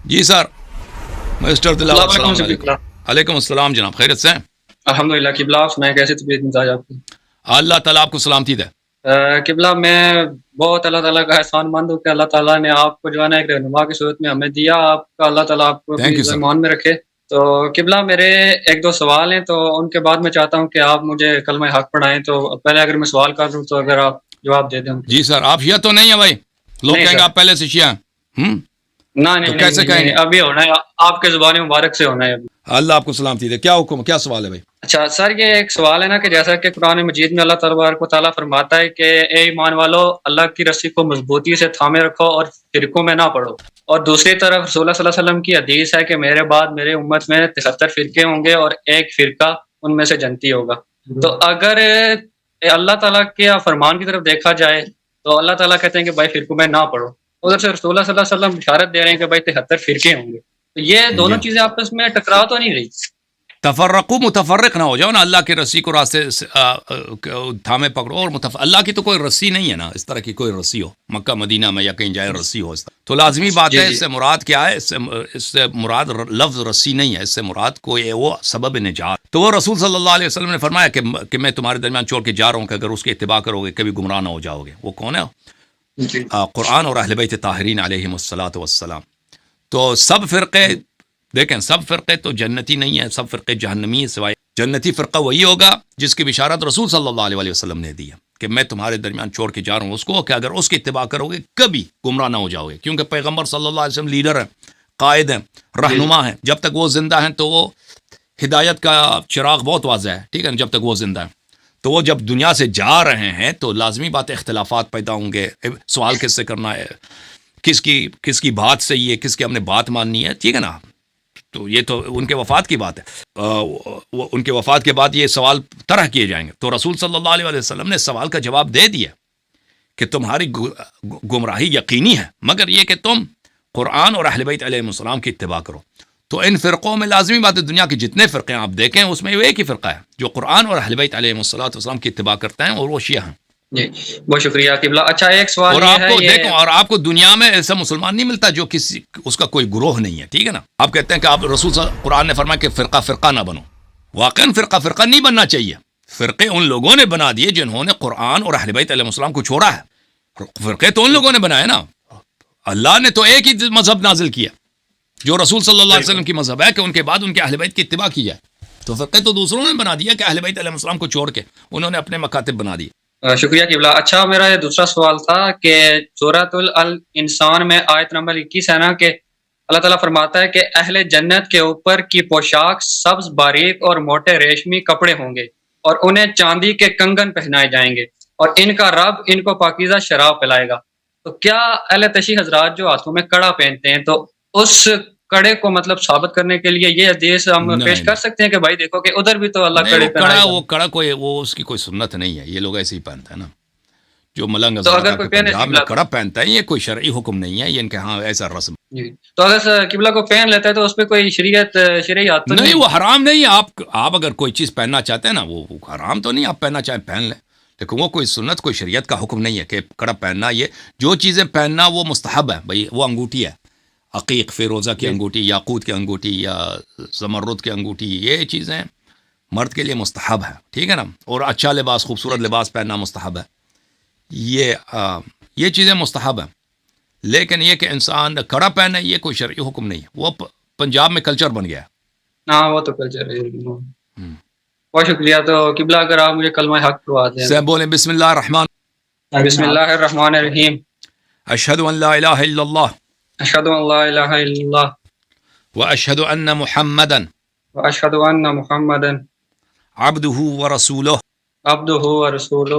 جی سر، mister دلاور، السلام السلام علیکم علیکم۔ قبلہ۔ علیکم السلام جناب، خیریت سے ہیں؟ الحمدللہ قبلہ، آپ سنائیں کیسی طبیعت مزاج آپ کی؟ اللہ تعالیٰ آپ کو سلامتی دے۔ قبلہ میں بہت اللہ تعالیٰ کا احسان مند ہوں کہ اللہ تعالیٰ نے آپ کو جو ہے نا ایک رہنما کی صورت میں ہمیں دیا۔ آپ کا اللہ تعالیٰ آپ کو تھینک اپنی یو سر۔ ایمان میں رکھے۔ تو قبلہ میرے ایک دو سوال ہیں، تو ان کے بعد میں چاہتا ہوں کہ آپ مجھے کلمہ حق پڑھائیں۔ تو پہلے اگر میں سوال کر دوں تو اگر آپ جواب دے دیں۔ جی سر، آپ شیعہ تو نہیں ہیں بھائی؟ لوگ نہیں کہیں گے سر، آپ پہلے سے شیعہ ہیں۔ تو کیسے کہیں نہیں گے؟ ابھی ہونا ہے، آپ کے زبان مبارک سے ہونا ہے ابھی۔ اللہ آپ کو سلامتی دے۔ کیا حکم، کیا سوال ہے بھائی؟ اچھا سر، یہ ایک سوال ہے نا کہ جیسا کہ قرآن مجید میں اللہ تبارک و تعالیٰ فرماتا ہے کہ اے ایمان والو، اللہ کی رسی کو مضبوطی سے تھامے رکھو اور فرقوں میں نہ پڑو۔ اور دوسری طرف رسول اللہ صلی اللہ علیہ وسلم کی حدیث ہے کہ میرے بعد میرے امت میں 73 فرقے ہوں گے اور ایک فرقہ ان میں سے جنتی ہوگا۔ تو اگر اللہ تعالیٰ کے فرمان کی طرف دیکھا جائے تو اللہ تعالیٰ کہتے ہیں کہ بھائی فرقوں میں نہ پڑو، ادھر سے رسول اللہ صلی اللہ علیہ وسلم بشارت دے رہے ہیں کہ بھائی 73 فرقے ہوں گے۔ تو یہ دونوں چیزیں آپس میں ٹکرا تو نہیں رہی؟ تفرقو، متفرق نہ ہو جاؤ نا، اللہ کی رسی کو راستے تھامے پکڑو۔ اور اللہ کی تو کوئی رسی نہیں ہے نا، اس طرح کی کوئی رسی ہو مکہ مدینہ میں یا کہیں جائے رسی ہو اس طرح۔ تو لازمی بات ہے، اس سے مراد کیا ہے؟ اس سے مراد لفظ رسی نہیں ہے، اس سے مراد کوئی وہ سبب نجات۔ تو وہ رسول صلی اللہ علیہ وسلم نے فرمایا کہ میں تمہارے درمیان چھوڑ کے جا رہا ہوں کہ اگر اس کی اتباع کرو گے کبھی گمراہ نہ ہو جاؤ گے۔ وہ کون ہے؟ قرآن اور اہل بیت طاہرین علیہم الصلاۃ والسلام۔ تو سب فرقے دیکھیں، سب فرقے تو جنتی نہیں ہیں، سب فرقے جہنمی ہیں، سوائے جنتی فرقہ وہی ہوگا جس کی بشارت رسول صلی اللہ علیہ وسلم نے دی ہے کہ میں تمہارے درمیان چھوڑ کے جا رہا ہوں اس کو کہ اگر اس کی اتباع کرو گے کبھی گمراہ نہ ہو جاؤ گے۔ کیونکہ پیغمبر صلی اللہ علیہ وسلم لیڈر ہیں، قائد ہیں، رہنما ہیں۔ جب تک وہ زندہ ہیں تو وہ ہدایت کا چراغ بہت واضح ہے، ٹھیک ہے نا؟ جب تک وہ زندہ ہیں تو وہ جب دنیا سے جا رہے ہیں تو لازمی بات اختلافات پیدا ہوں گے۔ سوال کس سے کرنا ہے، کس کی بات صحیح ہے، کس کی ہم نے بات ماننی ہے، ٹھیک ہے نا؟ تو یہ تو ان کے وفات کی بات ہے۔ ان کے وفات کے بعد یہ سوال طرح کیے جائیں گے۔ تو رسول صلی اللہ علیہ وسلم نے سوال کا جواب دے دیا کہ تمہاری گمراہی یقینی ہے، مگر یہ کہ تم قرآن اور اہل بیت علیہ السلام کی اتباع کرو۔ تو ان فرقوں میں لازمی بات ہے، دنیا کے جتنے فرقے ہیں آپ دیکھیں اس میں ایک ہی فرقہ ہے جو قرآن اور اہل بیت علیہ السلام کی اتباع کرتے ہیں، اور وہ شیعہ ہیں۔ جی بہت شکریہ قبلہ۔ اچھا ایک سوال اور یہ آپ ہے، کو دیکھو، اور آپ کو دنیا میں ایسا مسلمان نہیں ملتا جو کسی اس کا کوئی گروہ نہیں ہے، ٹھیک ہے نا؟ آپ کہتے ہیں کہ آپ رسول قرآن نے فرمایا کہ فرقہ فرقہ نہ بنو۔ واقعاً فرقہ نہیں بننا چاہیے۔ فرقے ان لوگوں نے بنا دیے جنہوں نے قرآن اور اہل بیت علیہ السلام کو چھوڑا ہے۔ فرقے تو ان لوگوں نے بنائے نا۔ اللہ نے تو ایک ہی مذہب نازل کیا جو رسول صلی اللہ علیہ وسلم کی مذہب ہے کہ ان کے بعد ان کے اہل بیت کی اتباع کی جائے۔ تو فرقے تو دوسروں نے بنا دیا کہ اہل بیت علیہ السلام کو چھوڑ کے انہوں نے اپنے مکاتب بنا دیے۔ شکریہ قبلہ۔ اچھا میرا یہ دوسرا سوال تھا کہ سورۃ الانسان میں آیت نمبر 21 ہے نا کہ اللہ تعالیٰ فرماتا ہے کہ اہل جنت کے اوپر کی پوشاک سبز باریک اور موٹے ریشمی کپڑے ہوں گے اور انہیں چاندی کے کنگن پہنائے جائیں گے اور ان کا رب ان کو پاکیزہ شراب پلائے گا۔ تو کیا اہل تشیع حضرات جو ہاتھوں میں کڑا پہنتے ہیں تو اس کڑے کو مطلب ثابت کرنے کے لیے یہ حدیث ہم پیش کر سکتے ہیں کہ بھائی دیکھو کہ ادھر بھی تو اللہ کڑے پہنائے گا؟ وہ کڑا کوئی وہ اس کی کوئی سنت نہیں ہے، یہ لوگ ایسے ہی پہنتا ہے نا۔ جو ملنگ تو اگر کوئی پنجاب میں کڑا پہنتا ہے یہ کوئی شرعی حکم نہیں ہے، یہ ان کے ہاں ایسا رسم۔ جی تو اگر قبلہ کو پہن لیتا ہے تو اس پہ کوئی شرعی ہاتھ تو نہیں، وہ حرام نہیں ہے۔ آپ اگر کوئی چیز پہننا چاہتے ہیں نا وہ حرام تو نہیں، آپ پہننا چاہیں پہن لیں، لیکن وہ کوئی سنت کوئی شریعت کا حکم نہیں ہے کہ کڑا پہننا۔ یہ جو چیزیں پہننا وہ مستحب ہے بھائی۔ وہ انگوٹھی ہے، عقیق فیروزہ کی انگوٹھی، یاقوت کی انگوٹھی یا زمرد کی انگوٹھی، یہ چیزیں مرد کے لیے مستحب ہے، ٹھیک ہے نا؟ اور اچھا لباس، خوبصورت لباس پہننا مستحب ہے۔ یہ چیزیں مستحب ہیں، لیکن یہ کہ انسان کڑا پہنے یہ کوئی شرعی حکم نہیں ہے۔ وہ پنجاب میں کلچر بن گیا ہے۔ ہاں وہ تو کلچر ہے۔ بہت شکریہ۔ تو قبلہ اگر آپ مجھے کلمہ حق پڑھوا دیں۔ سے بولیں بسم اللہ الرحمن الرحیم۔ اشہد ان لا الہ الا اللہ اشہد ان لا الہ الا اللہ واشہد ان محمدا واشہد ان محمدا عبدہ ورسولہ عبدہ ورسولہ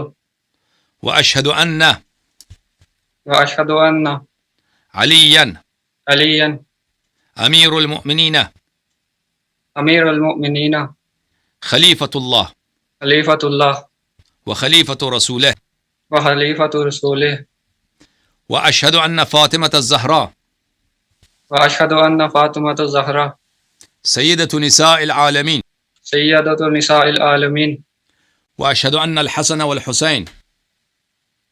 واشہد ان علیا علی امیر المؤمنین امیر المؤمنین خلیفۃ اللہ خلیفۃ اللہ وخلیفۃ رسولہ وخلیفۃ رسولہ واشہد ان فاطمۃ الزہراء واشہد ان فاطمۃ الزہراء سیدۃ نساء العالمین سیدۃ نساء العالمین واشہد ان الحسن والحسین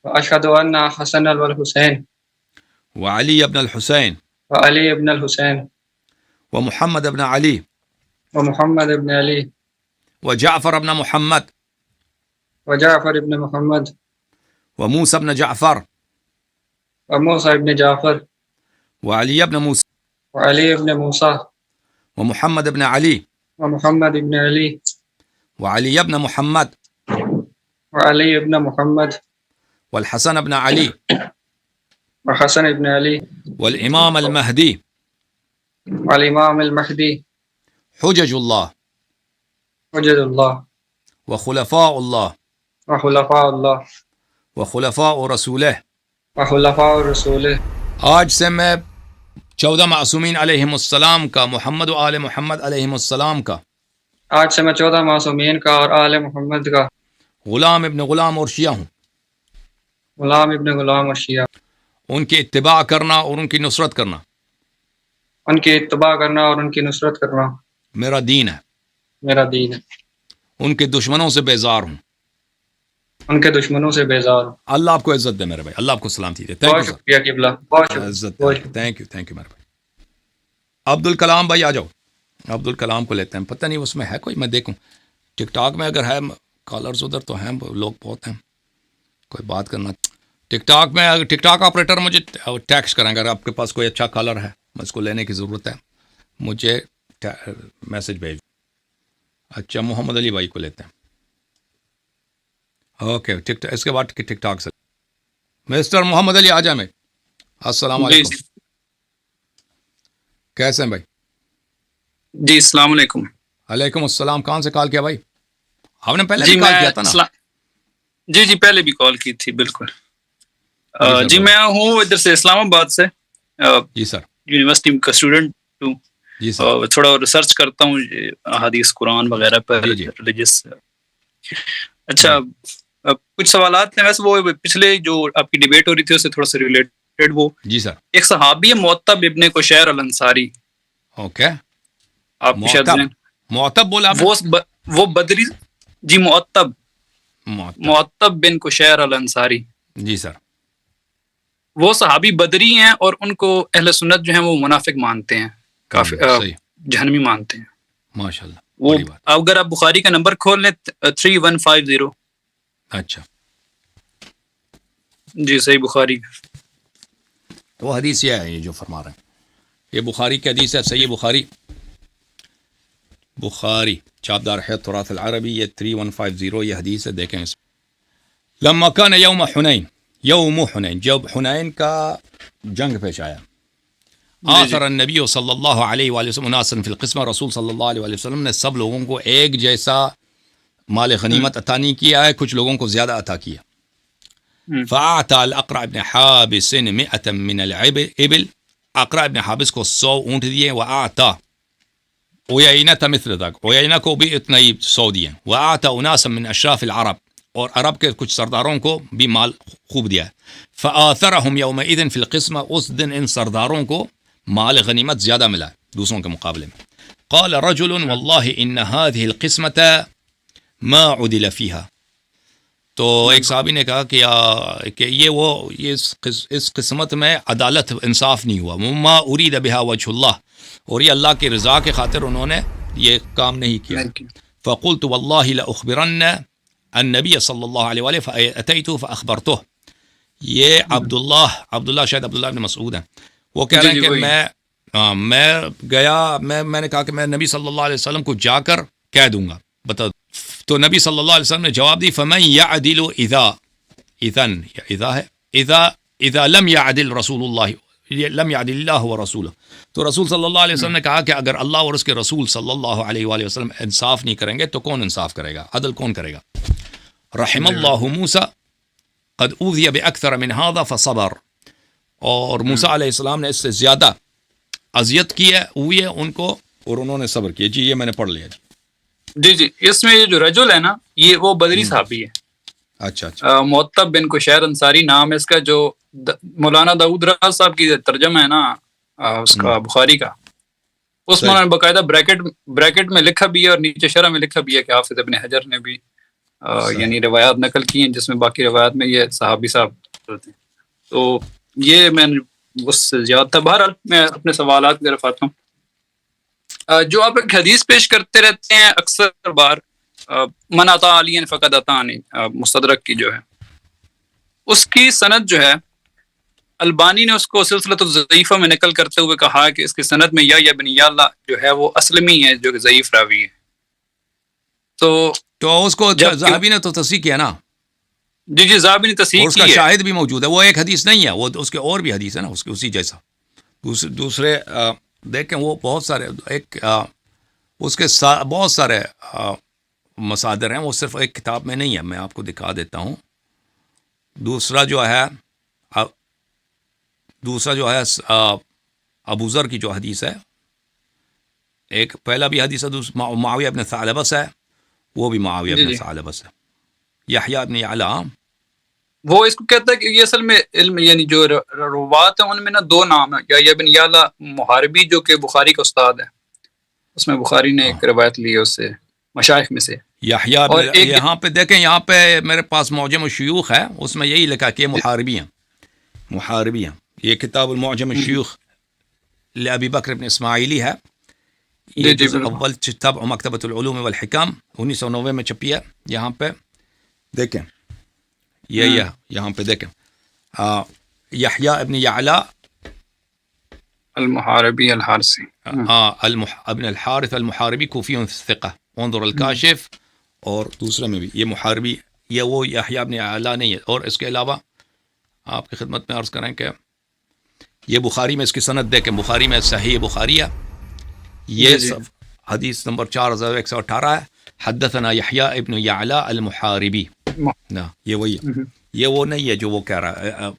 واشہد ان حسن والحسین وعلی ابن الحسین وعلی ابن الحسین ومحمد بن علي ومحمد ابن علی وجعفر بن محمد وجعفر ابن محمد وموسى بن جعفر وموسى ابن جعفر وعلي بن موسى وعلی ابن موسیٰ ومحمد بن علي ومحمد ابن علی وعلي بن محمد وعلی ابن محمد والحسن بن علي وحسن ابن علی والإمام المهدي والامام المہدی حجج الله حجج اللہ وخلفاء الله وخلفاء اللہ وخلفاء رسوله. وخلفاء رسول. آج سے میں 14 معصومین علیہم السلام کا، محمد و آل محمد علیہم السلام کا، آج سے میں 14 معصومین کا اور آل محمد کا غلام ابن غلام اور شیعہ ہوں. غلام ابن غلام اور شیعہ، ان کی اتباع کرنا اور ان کی نصرت کرنا ان کی اتباع کرنا اور ان کی نصرت کرنا میرا دین ہے. میرا دین ہے. ان کے دشمنوں سے بیزار ہوں. ان کے دشمنوں سے بیزار ہوں. اللہ آپ کو عزت دے میرے بھائی، اللہ آپ کو سلامتی دے. بہت شکریہ قبلہ، بہت عزت شکریہ. تھینک یو میرے بھائی. عبد الکلام بھائی آ جاؤ. عبد الکلام کو لیتے ہیں. پتہ نہیں اس میں ہے کوئی، میں دیکھوں ٹک ٹاک میں اگر ہے کالرز ادھر تو ہیں لوگ بہت ہیں، کوئی بات کرنا ٹک ٹاک میں. اگر ٹک ٹاک آپریٹر مجھے ٹیکسٹ کریں اگر آپ کے پاس کوئی اچھا کالر ہے، اس کو لینے کی ضرورت ہے، مجھے میسج بھیج. اچھا محمد علی بھائی کو لیتے ہیں. اوکے اس کے بعد ٹک ٹاک سے مسٹر محمد علی آ جائیں. میں السلام علیکم. کیسے ہیں بھائی؟ جی السلام علیکم. علیکم السلام. کہاں سے کال کیا بھائی؟ آپ نے پہلے جی بھی کال کیا تھا نا؟ جی پہلے بھی کال کی تھی بالکل. سر جی میں ہوں ادھر سے اسلام آباد سے. جی سر. یونیورسٹی کا اسٹوڈنٹ ہوں. جی سر. تھوڑا ریسرچ کرتا ہوں حدیث قرآن وغیرہ پر، جی ریلیجس. اچھا کچھ سوالات ہیں ویسے، وہ پچھلے جو آپ کی ڈیبیٹ ہو رہی تھی اس سے تھوڑا سا ریلیٹڈ. وہ جی سر. ایک صحابی ہے معتب ابن قشیر الانصاری. اوکے. آپ کو شاید معتب بولا آپ نے؟ وہ بدری. جی معتب بن قشیر الانصاری. جی سر. وہ صحابی بدری ہیں اور ان کو اہل سنت جو ہیں وہ منافق مانتے ہیں، کافی جہنمی مانتے ہیں. ماشاء اللہ. وہ اگر آپ بخاری کا نمبر کھول لیں 3150. اچھا جی صحیح بخاری. وہ حدیث یہ ہے، یہ جو فرما رہے ہیں یہ بخاری کی حدیث ہے. صحیح بخاری چابدار ہے تراث العربی، یہ 3150 یہ حدیث ہے. دیکھیں اس لما کان یوم حنین، جب حنین کا جنگ پیش آیا، آثر النبی صلی اللہ علیہ وآلہ وسلم اناسا فی القسمہ، رسول صلی اللہ علیہ وآلہ وسلم نے سب لوگوں کو ایک جیسا مال غنیمت عطا نہیں کیا ہے، کچھ لوگوں کو زیادہ عطا کیا. فاعطى الاقرع بن حابس 100 من الابل، اقرع بن حابس کو 100 اونٹ دیے. واعطى عیینہ مثل ذاک، عیینہ کو بھی اتنا ہی 100 دیے. واعطى اناسا من اشراف العرب، اور عرب کے کچھ سرداروں کو بھی مال خوب دیا. فآثرهم يومئذ في القسمة، اس دن ان سرداروں کو مال غنیمت زیادہ ملا دوسروں کے مقابلے میں. قال رجل والله ان هذه القسمة ما عدل فيها، تو ایک صحابی نے کہا کہ یہ اس قسمت میں عدالت انصاف نہیں ہوا. ما اريد بها وجه الله، اور یہ اللہ کی رضا کے خاطر انہوں نے یہ کام نہیں کیا. فقلت والله لاخبرن النبی صلی اللہ علیہ وآلہ فاتیته فاخبرته. یہ عبداللہ شاید عبداللہ بن مسعود ہیں، وہ کہہ رہے ہیں کہ میں گیا، میں نے کہا کہ میں نبی صلی اللہ علیہ وسلم کو جا کر کہہ دوں گا، بتا. تو نبی صلی اللہ علیہ وسلم نے جواب دی فمن يعدل اذا لم يعدل رسول اللہ لم يعدل اللہ ورسولہ. تو رسول صلی اللہ علیہ وسلم نے کہا کہ اگر اللہ اور اس کے رسول صلی اللہ علیہ وآلہ وسلم انصاف نہیں کریں گے تو کون انصاف کرے گا، عدل کون کرے گا. رحم اللہ موسیٰ قد اوذی باکثر من هذا فصبر، اور موسیٰ علیہ السلام نے اس سے زیادہ اذیت کی ہوئی ہے ان کو اور انہوں نے صبر کیا. جی یہ میں نے پڑھ لیا. جی اس میں یہ جو رجل ہے نا، یہ وہ بدری صحابی ہے. اچھا معتب بن قشیر انصاری نام ہے اس کا. جو مولانا داؤد راز صاحب کی ترجمہ ہے نا اس کا بخاری کا، اس میں باقاعدہ بریکٹ میں لکھا بھی ہے اور نیچے شرح میں لکھا بھی ہے کہ حافظ ابن حجر نے بھی یعنی روایات نقل کی ہیں جس میں باقی روایات میں یہ صحابی صاحب ہوتے ہیں. تو یہ میں اس سے زیادہ تھا. بہرحال میں اپنے سوالات کی طرف آتا ہوں. جو آپ ایک حدیث پیش کرتے رہتے ہیں اکثر بار، من عطا علی فقط عطانی، مستدرک کی جو ہے، اس کی سند جو ہے البانی نے اس کو سلسلۃ الضعیفہ میں نقل کرتے ہوئے کہا کہ اس کی سند میں یا بن یعلا جو ہے وہ اسلمی ہے، جو کہ ضعیف راوی ہے. تو اس کو جب ذہبی نے تو تصحیح کیا نا، جی ذہبی نے تصحیح اور اس کی کا ہے. شاہد بھی موجود ہے. وہ ایک حدیث نہیں ہے، وہ اس کے اور بھی حدیث ہے نا اس کے اسی جیسا. دوسرے دیکھیں وہ بہت سارے اس کے بہت سارے مصادر ہیں، وہ صرف ایک کتاب میں نہیں ہے. میں آپ کو دکھا دیتا ہوں. دوسرا جو ہے ابو ذر کی جو حدیث ہے، ایک پہلا بھی حدیث ہے معاویہ ابن ثعلبہ سے ہے، وہ بھی معاویہ ابن ثعلبہ سے. یحییٰ ابن یعلا وہ اس کو کہتا ہے کہ یہ اصل میں علم، یعنی جو روات ہیں ان میں نا دو نام ہیں. یا ابن یعلا محاربی جو کہ بخاری کا استاد ہے، اس میں بخاری نے ایک روایت لی ہے اس سے مشائخ میں سے. یحییٰ یہاں پہ دیکھیں، یہاں پہ میرے پاس معجم الشیوخ ہے، اس میں یہی لکھا کہ محاربی ہیں. یہ کتاب المعجم الشیوخ لابی بکر ابن اسماعیلی ہے. یہ جزء اول طبع مکتبۃ العلوم والحکم 1990 میں چھپی ہے. یہاں پہ دیکھیں، یہاں پہ دیکھیں یحییٰ ابن یعلا المحاربی الحارثی، ابن الحارث المحاربی کوفی ثقہ، انظر الکاشف. اور دوسرے میں بھی یہ محاربی، یہ وہ یحییٰ ابن یعلا نہیں ہے. اور اس کے علاوہ آپ کی خدمت میں عرض کریں کہ یہ بخاری میں اس کی سند دیکھیں، بخاری میں صحیح بخاری ہے، یہ حدیث نمبر 4118 ہے. حدثنا یحییٰ ابن یعلا المحاربی. نا یہ وہی ہے، یہ وہ نہیں ہے جو وہ کہہ رہا ہے.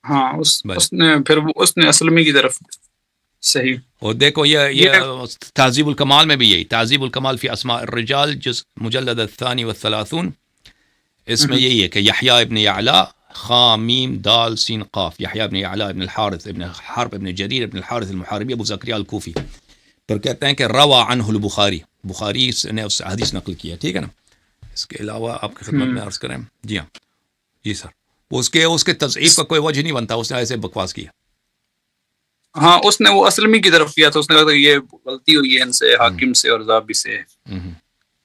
ہاں اس نے اسلمی کی طرف صحیح. اور دیکھو یہ تہذیب الکمال میں بھی یہی، تہذیب الکمال فی اسماء الرجال جز مجلد الثانی والثلاثون، اس میں یہی ہے کہ یحییٰ ابن یعلا خامیم دال سین قاف، یحییٰ ابن یعلا ابن الحارث ابن حرب ابن جریر ابن الحارث المحاربی ابو زکریا الکوفی. پر کہتے ہیں کہ روا عنہ البخاری، بخاری نے اس سے حدیث نقل کیا. ٹھیک ہے نا. اس کے علاوہ آپ کی خدمت میں عرض کریں، جی ہاں جی سر، اس کے تضعیف کا کوئی وجہ نہیں بنتا، اس نے ایسے بکواس کیا. ہاں اس نے وہ اسلمی کی طرف کیا تھا، اس نے کہا یہ غلطی ہوئی ہے ان سے، حاکم سے اور ذابی سے.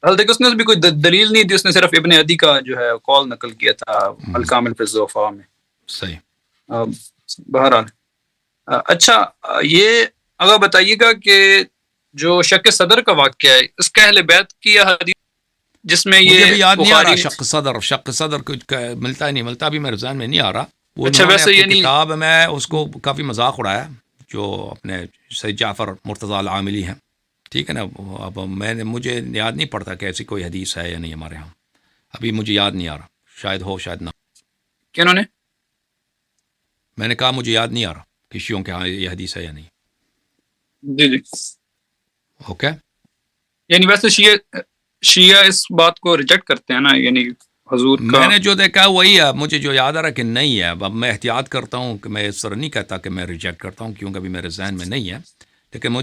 حالانکہ اس نے بھی کوئی دلیل نہیں دی، اس نے صرف ابن عدی کا جو ہے قول نقل کیا تھا الکامل فی الضعفاء میں. صحیح. بہرحال اچھا، یہ اگر بتائیے گا کہ جو شک صدر کا واقعہ ہے، اس کا اہل بیت کی حدیث جس میں یہ بھی یاد نہیں آ رہا. شق صدر کچھ ملتا ہی نہیں، ملتا بھی میرے ذہن میں نہیں آ رہا. وہ اچھا ویسے یہ کتاب میں اس کو کافی مذاق اڑایا جو اپنے سید جعفر مرتضیٰ العاملی ہیں. ٹھیک ہے نا. اب مجھے یاد نہیں پڑتا کہ ایسی کوئی حدیث ہے یا نہیں ہمارے ہاں، ابھی مجھے یاد نہیں آ رہا. شاید ہو شاید نہ. کنہوں نے؟ میں نے کہا مجھے یاد نہیں آ رہا کہ شیعوں کے ہاں یہ حدیث ہے یا نہیں. جی اوکے. یعنی ویسے شیعہ اس بات کو ریجیکٹ کرتے ہیں نا، یعنی حضور کا. میں نے جو دیکھا وہی ہے، مجھے جو یاد آ رہا کہ نہیں ہے. اب میں احتیاط کرتا ہوں کہ میں اس طرح نہیں کہتا کہ میں ریجیکٹ کرتا ہوں، کیونکہ ابھی میرے ذہن میں نہیں ہے. لیکن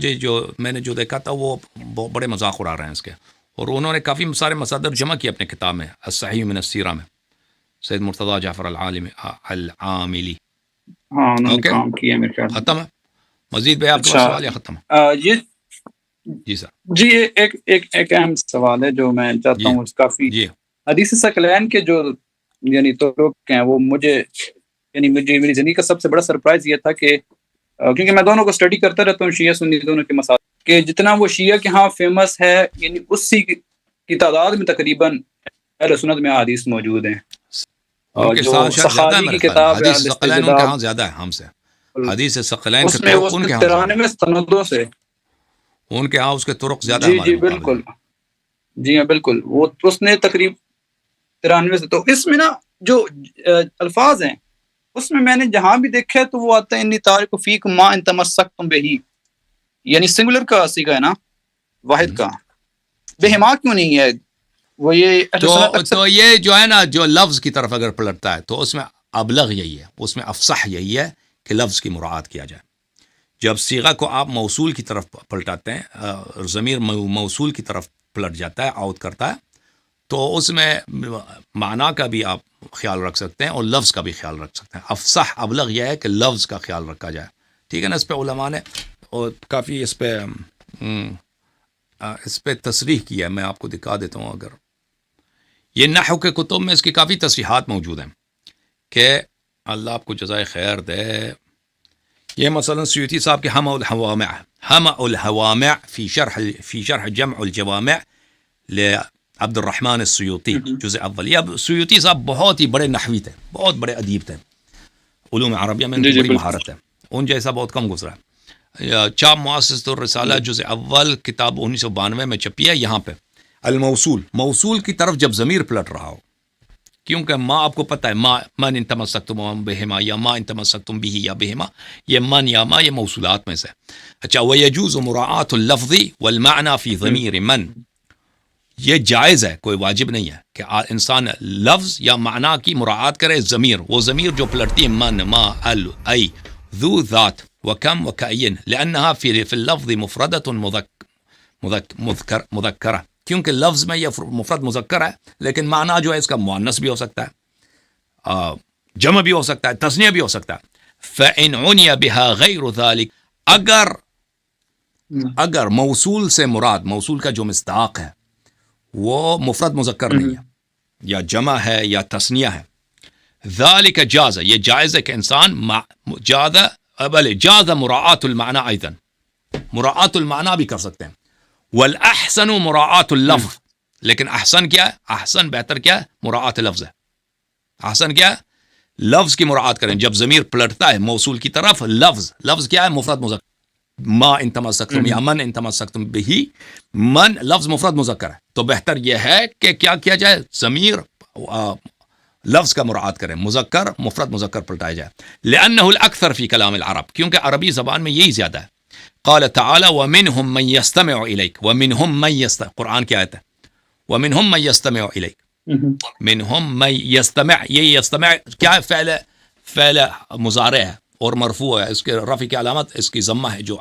میں نے جو دیکھا تھا وہ بڑے مذاق اڑا رہے ہیں اس کے. اور انہوں نے کافی سارے مصادر جمع کیے اپنے کتاب میں الصحیح من السیرہ میں، سید مرتضیٰ جعفر العاملی. ہاں انہوں نے کام کیا میرے خیال. ختم ہے. مزید بھائی آپ کا سوال یا ختم ہے؟ جی سر. جی ایک اہم سوال ہے جو میں چاہتا ہوں. کافی حدیث ثقلین کے جو یعنی طرق ہیں، وہ مجھے میری زندگی کا سب سے بڑا سرپرائز یہ تھا کہ کیونکہ میں دونوں کو اسٹڈی کرتا رہتا ہوں، شیعہ سنی دونوں کے مسائل، کہ جتنا وہ شیعہ کے ہاں فیمس ہے، یعنی اسی کی تعداد میں تقریباً اہل سنت میں حدیث موجود ہیں. اور جو سخاوی کی کتاب ہے حدیث ثقلین ان کے ہاں زیادہ ہے ہم سے. حدیث ثقلین کے طرق ان کے ہاں 93 سندوں سے ان کے ہاں اس کے طرق زیادہ ہیں. جی بالکل. جی ہاں بالکل. وہ اس نے تقریب 93 سے. تو اس میں نا جو الفاظ ہیں اس میں نے جہاں بھی دیکھا ہے تو وہ آتا ہے انی تارک فیک ما ان تمسکتم بہی، یعنی سنگولر کا صیغہ ہے نا، واحد کا. بہما کیوں نہیں ہے؟ وہ یہ تو یہ جو ہے نا، جو لفظ کی طرف اگر پلٹتا ہے تو اس میں ابلغ یہی ہے، اس میں افصح یہی ہے کہ لفظ کی مراعات کیا جائے. جب صیغہ کو آپ موصول کی طرف پلٹاتے ہیں، ضمیر موصول کی طرف پلٹ جاتا ہے، عود کرتا ہے، تو اس میں معنی کا بھی آپ خیال رکھ سکتے ہیں اور لفظ کا بھی خیال رکھ سکتے ہیں. افصح ابلغ یہ ہے کہ لفظ کا خیال رکھا جائے. ٹھیک ہے نا. اس پہ علماء نے اور کافی اس پہ تصریح کیا ہے. میں آپ کو دکھا دیتا ہوں. اگر یہ نحو کے کتب میں اس کی کافی تصریحات موجود ہیں کہ اللہ آپ کو جزائے خیر دے. یہ مثلا سیوطی صاحب کے ہمع الحوامع فی شرح جمع الجوامع لعبد الرحمن السیوطی جزء اول. یہ سیوطی صاحب بہت ہی بڑے نحوی تھے, بہت بڑے ادیب تھے, علوم عربیہ میں ان کی بڑی مہارت ہے. ان جیسا بہت کم گزرا ہے. چاپ مؤسسۃ الرسالہ جزء اول کتاب 1992 میں چھپی ہے. یہاں پہ الموصول, موصول کی طرف جب ضمیر پلٹ رہا ہو, کیونکہ ما آپ کو پتہ ہے ما من ان تمسکتم بہما یا ما ان تمسکتم به یا بہما, یہ من یا ما یہ موصولات میں سے. اچھا, ويجوز مراعاة اللفظ والمعنى في ضمیر من, یہ جائز ہے, کوئی واجب نہیں ہے کہ انسان لفظ یا معنی کی مراعات کرے. ضمیر, وہ ضمیر جو پلٹتی ہے من ما ال ای ذو ذات وکم وکعین, لأنها في اللفظ مفردة مذکرہ, کیونکہ لفظ میں یہ مفرد مذکر ہے لیکن معنی جو ہے اس کا مؤنث بھی ہو سکتا ہے, جمع بھی ہو سکتا ہے, تثنیہ بھی ہو سکتا ہے. فإن عنی بها غیر ذلك, اگر موصول سے مراد, موصول کا جو مصداق ہے وہ مفرد مذکر نہیں ہے یا جمع ہے یا تثنیہ ہے, ذالک جاز, یہ جائز ہے کہ انسان جاز مراعات المعنی ایضا, مراعات المعنی بھی کر سکتے ہیں. والاحسن مراعات اللفظ, لیکن احسن کیا ہے, احسن بہتر کیا ہے, مراعات لفظ ہے. احسن کیا ہے, لفظ کی مراعات کریں. جب ضمیر پلٹتا ہے موصول کی طرف, لفظ کیا ہے, مفرد مذکر. ما ان تمسکتم یا من ان تمسکتم بہی, من لفظ مفرد مذکر ہے, تو بہتر یہ ہے کہ کیا کیا جائے, ضمیر لفظ کا مراعات کریں, مذکر مفرد مذکر پلٹایا جائے. لأنه الاکثر فی کلام العرب, کیونکہ عربی زبان میں یہی زیادہ ہے. قال تعالی ومنهم من يستمع اليك, ومنهم من يستمع, قرآن کی آیت ہے, ومنهم من يستمع اليك, منهم من يستمع, یہ يستمع کیا ہے, فعل مضارع ہے اور مرفوع ہے. اس کے رفع کی علامت اس کی ضمہ ہے جو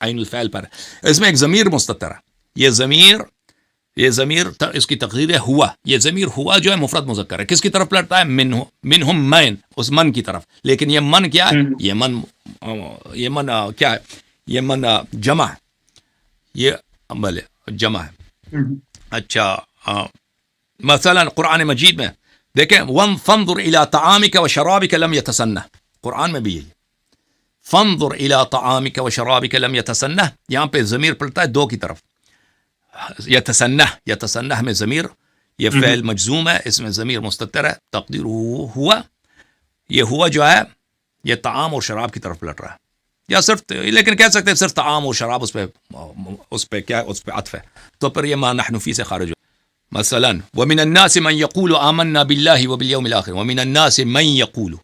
عین الفعل پر ہے. اس میں ایک ضمیر مستتر ہے. یہ ضمیر اس کی تقدیر ہے ہوا. یہ ضمیر ہوا جو ہے مفرد مذکر ہے. کس کی طرف پلٹتا ہے, منہم من, اس من کی طرف. لیکن یہ من کیا ہے, یہ من کیا ہے, یہ من جمع ہے, یہ بلے جمع ہے. اچھا, مثلا قرآن مجید میں دیکھیں, فانظر الى طعامك وشرابك لم يتسنه, قرآن میں بھی یہی, فانظر الى طعامك وشرابك لم يتسنه, یہاں پہ ضمیر پلٹتا ہے دو کی طرف. یتسنہ میں ضمیر, یہ فعل مجزوم ہے, اس میں ضمیر مستتر ہے, تقدیر ہوا. یہ ہوا جو ہے یہ طعام اور شراب کی طرف پلٹ رہا ہے, یا صرف, لیکن کہہ سکتے ہیں صرف طعام اور شراب اس پہ کیا ہے, اس پہ عطف ہے, تو پھر یہ ما نحن فی سے خارج ہو. مثلا ومن الناس من يقول آمنا بالله وباليوم الآخر, ومن الناس من يقول,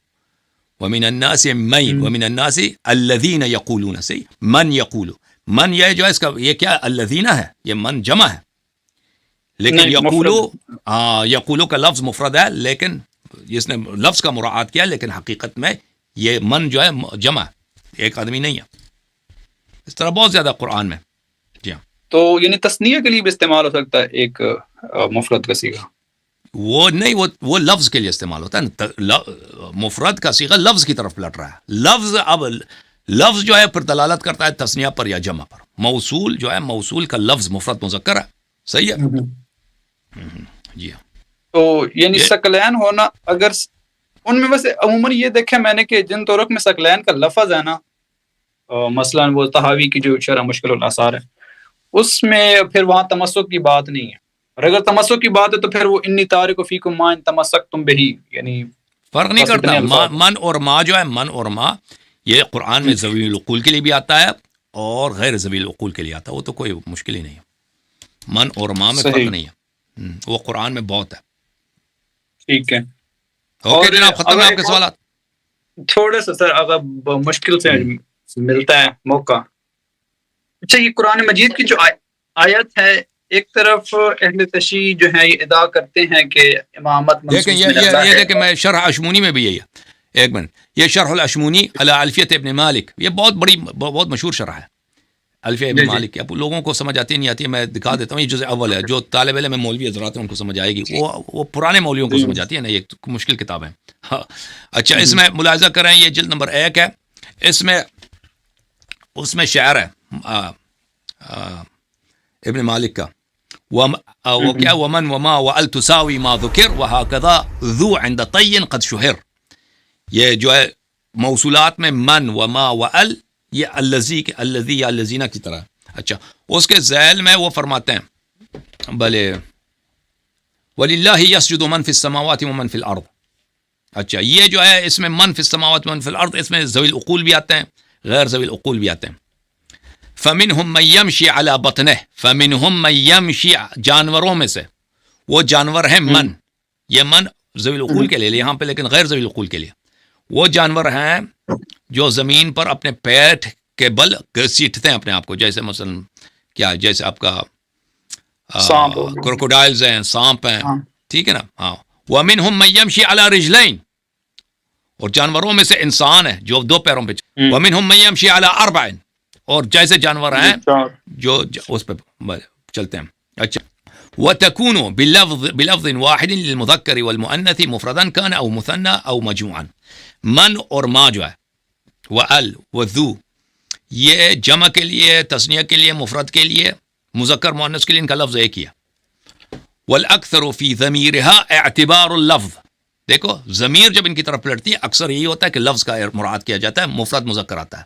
ومن الناس من, ومن الناس الذين يقولون, صحیح, من يقول, من یہ جو ہے اس کا یہ کیا الذین ہے, یہ من جمع ہے, لیکن یقولو کا لفظ مفرد ہے, لیکن اس نے لفظ کا مراعات کیا, لیکن حقیقت میں یہ من جو ہے جمع ہے, ایک آدمی نہیں ہے. اس طرح بہت زیادہ قرآن میں. جی ہاں, تو یعنی تثنیہ کے لیے بھی استعمال ہو سکتا ہے ایک مفرد کا صیغہ, وہ نہیں, وہ لفظ کے لیے استعمال ہوتا ہے. مفرد کا صیغہ لفظ کی طرف پلٹ رہا ہے. اب لفظ جو ہے پھر دلالت کرتا ہے تثنیہ پر یا جمع پر. موصول جو ہے, موصول کا لفظ مفرد مذکر ہے, صحیح ہے. جی ہاں, تو یعنی ثقلین ہونا, اگر ان میں ویسے عموماً یہ دیکھا میں نے کہ جن طرق میں ثقلین کا لفظ ہے نا, مثلا وہ طحاوی کی جو شرح مشکل الاثار ہے, اس میں پھر وہاں تمسک کی بات نہیں ہے. اور اگر تمسک کی بات ہے تو پھر وہ انی تارک فیکم ما ان تمسکتم بہی, یعنی فرق نہیں کرتا. من اور ما جو ہے, من اور ما یہ قرآن میں ذوی العقول کے لیے بھی آتا ہے اور غیر ذوی العقول کے لیے آتا ہے. وہ تو کوئی مشکل ہی نہیں ہے. من اور ما میں فرق نہیں ہے, وہ قرآن میں بہت ہے. ٹھیک ہے, اوکے جناب, ختم ہے آپ کے سوالات. تھوڑے سے سر اگر مشکل سے ملتا ہے موقع. اچھا, یہ قرآن مجید کی جو آیت ہے, ایک طرف اہل تشیع جو ہے یہ ادعا کرتے ہیں کہ امامت دیکھیں, یہ دیکھیں, میں شرح اشمونی میں بھی یہی ہے. ایک منٹ, یہ شرح الاشمونی علی الفیۃ ابن مالک, یہ بہت مشہور شرح ہے. الفیہ ابن مالک کی. اب لوگوں کو سمجھ آتی نہیں آتی ہے, میں دکھا دیتا ہوں. یہ جزء اول ہے, جو طالب علم مولوی حضرات ہیں ان کو سمجھ آئے گی, وہ پرانے مولویوں کو سمجھ آتی ہے نا, یہ مشکل کتاب ہے. اچھا, اس میں ملاحظہ کریں, یہ جلد نمبر 1 ہے. اس میں شعر ہے ابن مالک کا, وہ کیا, ومن وما وال تساوی ما ذکر وہکذا ذو عند طی قد شہر. یہ جو ہے موصولات میں من وما وال, یہ الذی یا الذین کی طرح. اچھا, اس کے ذیل میں وہ فرماتے ہیں بھلے وللہ یسجد من فی السماوات ومن فی الارض. اچھا, یہ جو ہے اس میں من فی السماوات ومن فی الارض, اس میں ذوی العقول بھی آتے ہیں, غیر ذوی العقول بھی آتے ہیں. فمنہم من یمشی علی بطنہ, فمنہم من یمشی, جانوروں میں سے وہ جانور ہیں من, یہ من ذوی العقول کے لیے یہاں پہ, لیکن غیر ذوی العقول کے لیے وہ جانور ہیں جو زمین پر اپنے پیٹ کے بل گھسیٹتے ہیں اپنے آپ کو, جیسے مثلا کیا, جیسے آپ کا کروکوڈائلز ہیں, سانپ ہیں, ٹھیک ہے نا. ہاں, ومنہم من یمشی علی رجلین, اور جانوروں میں سے انسان ہے جو 2 پیروں پہ, ومنہم من یمشی علی اربع, اور جیسے جانور ہیں جو اس پہ چلتے ہیں. اچھا, وتكون بلفظ واحد للمذكر والمؤنث مفردا كان او مثنى او مجموعا. من اور ما جو ہے, وال وذو, یہ جمع کے لیے, تثنیہ کے لیے, مفرد کے لیے, مذکر مؤنث کے لیے ان کا لفظ ایک ہی ہے. والاکثر فی ضمیرها اعتبار اللفظ, دیکھو ضمیر جب ان کی طرف پلٹتی ہے اکثر یہی ہوتا ہے کہ لفظ کا مراد کیا جاتا ہے, مفرد مذکر آتا ہے,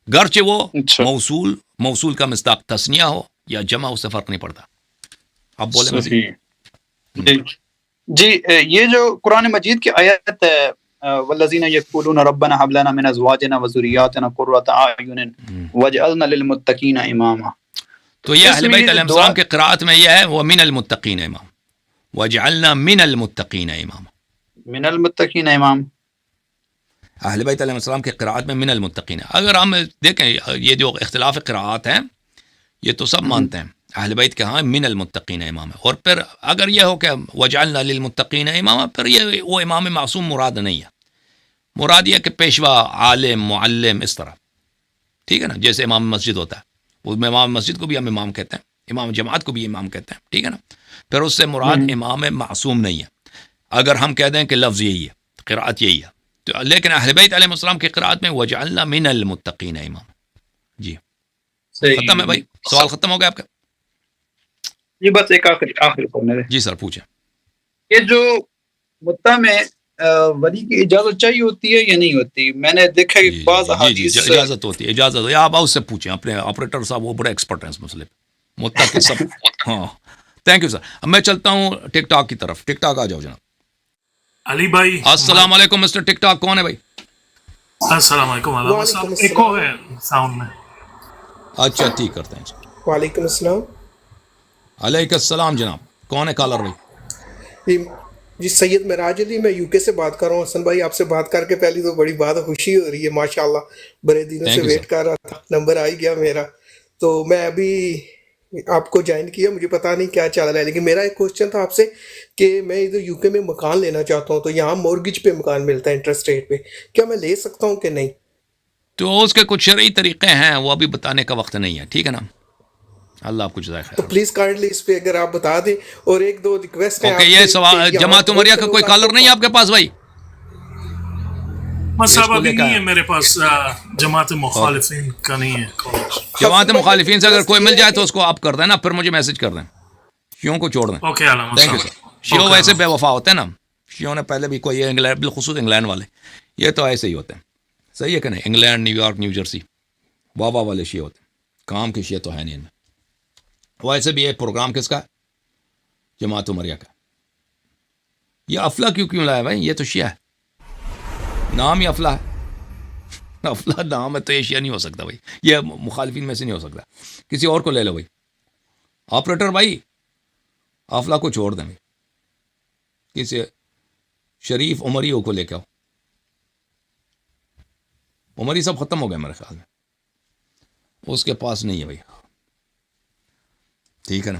گرچہ وہ موصول کا مصداق تثنیہ ہو یا جمع, اس سے فرق نہیں پڑتا. آپ بولیں. جی, یہ جو قرآن مجید کی آیت ہے, والذین یقولون ربنا هب لنا من ازواجنا وذریاتنا قرۃ اعین واجعلنا للمتقین اماما, تو یہ اہل بیت علیہ السلام کے قرات میں یہ ہے, وہ من المتقین امام, واجعلنا من المتقین اماما, من المتقین امام. اہل بیت علیہ السلام کے قرات میں من المتقین. اگر ہم دیکھیں یہ جو اختلاف قرات ہیں یہ تو سب مانتے ہیں اہل بیت کے ہاں من المتقین امام ہے. اور پھر اگر یہ ہو کہ وجعلنا للمتقین اماما, پھر یہ وہ امام معصوم مراد نہیں ہے, مراد یہ کہ پیشوا, عالم, معلم, اس طرح, ٹھیک ہے نا. جیسے امام مسجد ہوتا ہے, وہ امام مسجد کو بھی ہم امام کہتے ہیں, امام جماعت کو بھی امام کہتے ہیں, ٹھیک ہے نا. پھر اس سے مراد امام معصوم نہیں ہے, اگر ہم کہہ دیں کہ لفظ یہی ہے, قرات یہی ہے. تو لیکن اہل بیت علیہ السلام کی قرات میں وجعلنا من المتقین امام. جی ختم ہے بھائی, سوال ختم ہو گیا آپ کا؟ یہ بس ایک آخر پڑھنے دیں. جی سر پوچھیں. یہ جو متع میں ولی کی اجازت چاہیے ہوتی ہے یا نہیں ہوتی؟ میں نے دیکھا کہ بعض احادیث اجازت ہوتی ہے, اجازت. آپ اس سے پوچھیں, اپنے آپریٹر صاحب وہ بڑے ایکسپرٹ ہیں اس مسئلے پہ, متع کے سب. ہاں تھینک یو سر. اب میں چلتا ہوں ٹک ٹاک کی طرف. ٹک ٹاک آ جاؤ جناب. علی بھائی السلام علیکم. مسٹر ٹک ٹاک کون ہے بھائی؟ السلام علیکم. علامہ صاحب ایکو ہے ساؤنڈ میں. اچھا ٹھیک کرتے ہیں. وعلیکم السلام. علیکم السلام جناب, کون ہے کالر بھائی؟ جی سید معراج علی, میں یو کے سے بات کر رہا ہوں. حسن بھائی آپ سے بات کر کے پہلی تو بڑی بات خوشی ہو رہی ہے, ماشاءاللہ بڑے دنوں سے ویٹ کر رہا تھا, نمبر آ ہی گیا میرا. تو میں ابھی آپ کو جوائن کیا, مجھے پتا نہیں کیا چل رہا ہے, لیکن میرا ایک کوشچن تھا آپ سے کہ میں ادھر یو کے میں مکان لینا چاہتا ہوں, تو یہاں مورگیج پہ مکان ملتا ہے انٹرسٹ ریٹ پہ, کیا میں لے سکتا ہوں کہ نہیں؟ تو اس کے کچھ شرعی طریقے ہیں, وہ ابھی بتانے کا وقت نہیں ہے, ٹھیک ہے نا. اللہ آپ کو جزائے خیر. تو پلیز کائنڈلی اس پہ اگر آپ بتا دیں. اور ایک دو ریکویسٹ ہیں. اوکے, یہ سوال جماعت عمریہ کا کوئی کالر نہیں ہے آپ کے پاس بھائی؟ صاحب ابھی نہیں ہے میرے پاس, جماعت مخالفین کا نہیں ہے. جماعت مخالفین سے اگر کوئی مل جائے تو اس کو آپ کر دیں نا, پھر مجھے میسج کر دیں, شیعوں کو چھوڑ دیں. Okay Allama thank you sir. شیعوں ویسے بے وفا ہوتے ہیں نا, شیعوں نے پہلے بھی کوئی انگلینڈ, بالخصوص انگلینڈ والے, یہ تو ایسے ہی ہوتے ہیں, صحیح ہے کہ نہیں. England, new York, new Jersey, واہ والے شیعہ ہوتے ہیں, کام کے شیعہ تو ہے نہیں ان میں. ویسے بھی ایک پروگرام کس کا ہے؟ جماعت عمریہ کا. یہ افلا کیوں لایا بھائی؟ یہ تو شیعہ ہے, نام ہی افلا ہے. افلا نام ہے تو یہ شیعہ نہیں ہو سکتا بھائی, یہ مخالفین میں سے نہیں ہو سکتا. کسی اور کو لے لو بھائی, آپریٹر بھائی افلا کو چھوڑ دیں بھائی, کسی شریف عمریوں کو لے کے آؤ. عمری سب ختم ہو گئے میرے خیال میں, اس کے پاس نہیں ہے بھائی, ٹھیک ہے نا.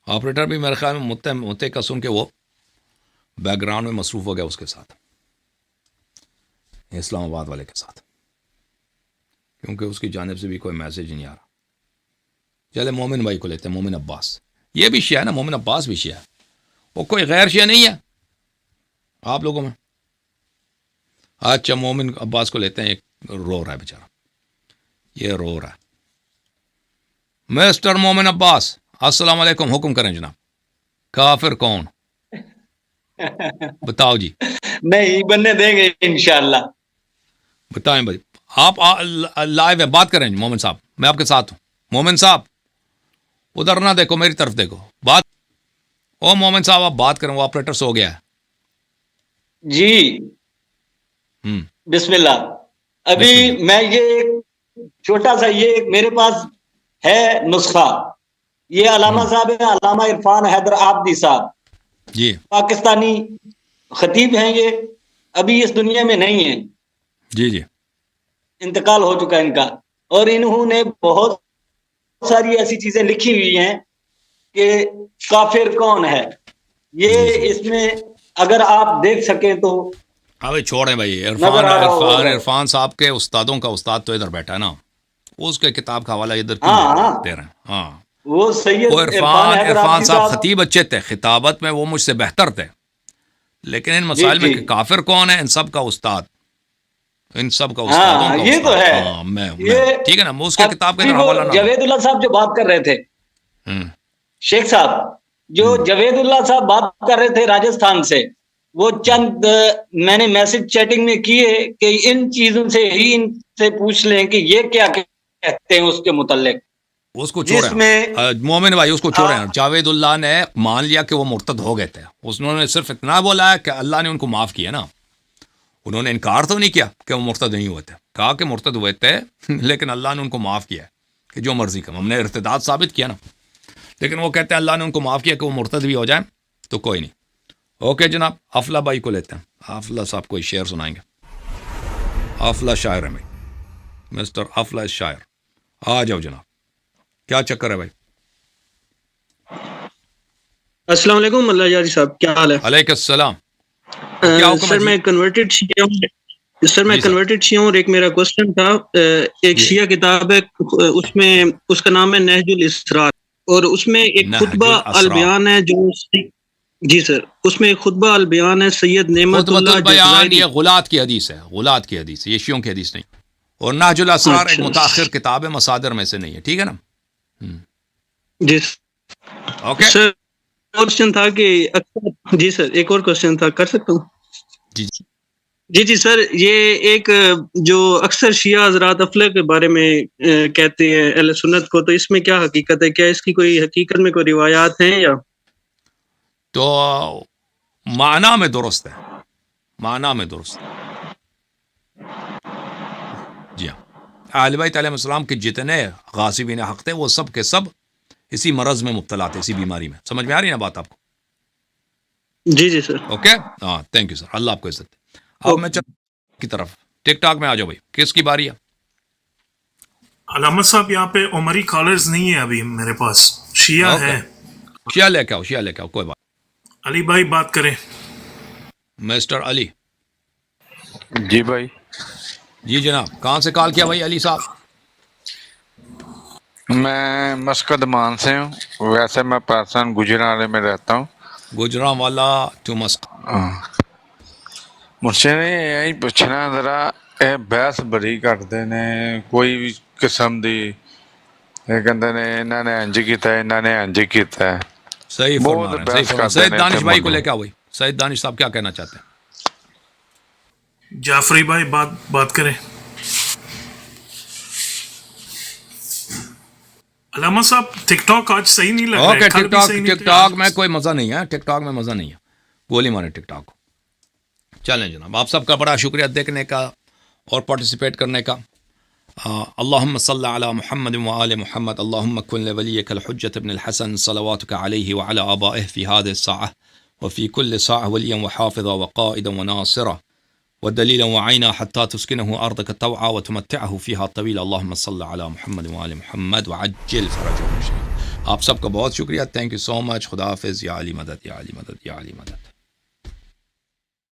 آپریٹر بھی میرے خیال میں متے کا سن کے وہ بیک گراؤنڈ میں مصروف ہو گیا اس کے ساتھ, اسلام آباد والے کے ساتھ. کیونکہ اس کی جانب سے بھی کوئی میسج نہیں آ رہا. چلے مومن بھائی کو لیتے ہیں, مومن عباس. یہ بھی شیعہ ہے نا, مومن عباس بھی شیعہ ہے, وہ کوئی غیر شیعہ نہیں ہے آپ لوگوں میں. اچھا مومن عباس کو لیتے ہیں, ایک رو رہا ہے بیچارہ, یہ رو رہا ہے. مسٹر مومن عباس السلام علیکم, حکم کریں جناب. کافر کون بتاؤ جی, نہیں بننے دیں گے انشاءاللہ. بتائیں بھائی. آپ لائیو ہے, بات کریں مومن صاحب, میں آپ کے ساتھ ہوں. مومن صاحب ادھر نہ دیکھو, میری طرف دیکھو. بات او مومن صاحب آپ بات کریں, وہ آپریٹر سو گیا ہے. جی بسم اللہ. ابھی بسم اللہ. میں یہ چھوٹا سا یہ میرے پاس ہے نسخہ, یہ علامہ صاحب ہے, علامہ عرفان حیدر آبادی صاحب, جی پاکستانی خطیب ہیں. یہ ابھی اس دنیا میں نہیں ہیں, جی جی انتقال ہو چکا ہے ان کا. اور انہوں نے بہت ساری ایسی چیزیں لکھی ہوئی ہیں کہ کافر کون ہے. یہ اس میں اگر آپ دیکھ سکیں تو ابھی چھوڑیں بھائی. نظر آ رہا ہوگا. عرفان صاحب کے استادوں کا استاد تو ادھر بیٹھا ہے نا, اس کے کتاب کا حوالہ ادھر ہاں دے رہے ہیں. ہاں وہ سید وہ عرفان حیدر عرفان آبادی صاحب خطیب اچھے تھے, خطابت میں وہ مجھ سے بہتر تھے, لیکن ان مسائل میں جی. کہ کافر کون ہے, ان سب کا استاد, ان سب کا استادوں کا یہ تو ہے. ہاں میں یہ ٹھیک ہے نا, اس کے کتاب کے ابھی ادھر وہ حوالہ نہ جاوید اللہ صاحب جو بات کر رہے تھے, ہوں. شیخ صاحب جو جاوید اللہ صاحب بات کر رہے تھے راجستھان سے, وہ چند میں نے میسج چیٹنگ میں کیے کہ ان چیزوں سے ہی ان سے پوچھ لیں کہ یہ کیا کہتے ہیں اس کے متعلق. اس کو جس چھوڑے میں مومن بھائی, اس کو چھوڑے. جاوید اللہ نے مان لیا کہ وہ مرتد ہو گئے تھے, انہوں نے صرف اتنا بولا ہے کہ اللہ نے ان کو معاف کیا نا. انہوں نے انکار تو نہیں کیا کہ وہ مرتد نہیں ہوئے تھے, کہا کہ مرتد ہوئے تھے لیکن اللہ نے ان کو معاف کیا ہے کہ جو مرضی کا. ہم نے ارتداد ثابت کیا نا, لیکن وہ کہتے ہیں اللہ نے ان کو معاف کیا کہ وہ مرتد بھی ہو جائیں تو کوئی نہیں. اوکے جناب, افلا بھائی کو لیتے ہیں. افلا صاحب کوئی شعر سنائیں گے. افلا شاعر ہے بھائی, مسٹر افلا شاعر, آ جاؤ جناب. کیا چکر ہے بھائی؟ السلام علیکم اللہ جاری صاحب, کیا حال ہے؟ علیکم السلام. کیا حکم ہے سر جی؟ میں کنورٹڈ شیعہ ہوں. سر میں جی سر. کنورٹڈ شیعہ ہوں, اور ایک میرا کوسچن تھا. ایک جی. شیعہ کتاب ہے, اس میں اس کا نام ہے نہج الاسرار, اور اس میں ایک نہج خطبہ الاسرار. البیان ہے جو جی سر, اس میں ایک خطبہ البیان ہے سید نعمت خطبۃ اللہ البیان جزائری. یہ غلات کی حدیث ہے, غلات کی حدیث ہے, یہ شیعوں کی حدیث نہیں. اور نہج الاسرار ایک اچھا. متاخر کتاب ہے, مصادر میں سے نہیں ہے, ٹھیک ہے نا. جی اوکے سر, کوسچن تھا کہ اکثر, جی سر ایک اور کوسچن تھا, کر سکتا ہوں؟ جی جی سر, یہ ایک جو اکثر شیعہ حضرات افلا کے بارے میں کہتے ہیں اہل سنت کو, تو اس میں کیا حقیقت ہے؟ کیا اس کی کوئی حقیقت میں کوئی روایات ہیں یا؟ تو معنی میں درست ہے, معنی میں درست ہے. جی ہاں, اہل بیت علیہ السلام کے جتنے غاصبین حق تھے وہ سب کے سب اسی مرض میں مبتلا تھے, اسی بیماری میں. سمجھ میں آ رہی ہے نا بات آپ کو؟ جی سر. اوکے, ہاں تھینک یو سر, اللہ آپ کو عزت دے. اب میں چل کی طرف, ٹک ٹاک میں آ جاؤ بھائی, کس کی باری ہے؟ علامت صاحب یہاں پہ عمری کالرز نہیں ہے ابھی میرے پاس, شیعہ اوکے. ہے. شیعہ لے کے آؤ, شیعہ لے کے آؤ, کوئی بات. علی بھائی بات کریں. مسٹر علی. جی بھائی. جی جناب, کہاں سے کال کیا بھائی علی صاحب؟ میں مسکت مان سے ہوں, ویسے میں پاکستان گجرانوالے میں رہتا ہوں. گجرانوالا ٹو مسقط. مجھ سے یہی پوچھنا ذرا, اے بحث بڑی کرتے نے کوئی بھی قسم دی, یہ کہتے نے انہوں نے انج کیتا ہے, انہوں نے انج کیتا ہے. صحیح فرما رہے ہیں, صحیح فرما. سید دانش بھائی کو لے کے آؤ بھائی. سید دانش صاحب کیا کہنا چاہتے ہیں؟ جعفری بھائی بات کریں. علامہ صاحب ٹک ٹاک آج صحیح نہیں لگ رہا ہے. اوکے, ٹک ٹاک میں کوئی مزہ نہیں ہے, ٹک ٹاک میں مزہ نہیں ہے, گولی مارے ٹک ٹاک کو. چلیں جناب, آپ سب کا بڑا شکریہ دیکھنے کا اور پارٹیسپیٹ کرنے کا. اللہم صلی علی محمد وآل محمد, اللہم کن لولیک الحجۃ ابن الحسن صلواتک علیہ وعلی آبائہ فی هذه الساعة وفی کل ساعة ولیا وحافظا وقائدا وناصرا ودلیلا وعینا حتی تسکنه ارضک طوعا وتمتعه فیها طویلا. اللہم صلی علی محمد وآل محمد وعجل فرجہ. آپ سب کا بہت شکریہ, تھینک یو سو مچ. خدا حافظ. یا علی مدد, یا علی مدد, یا علی مدد.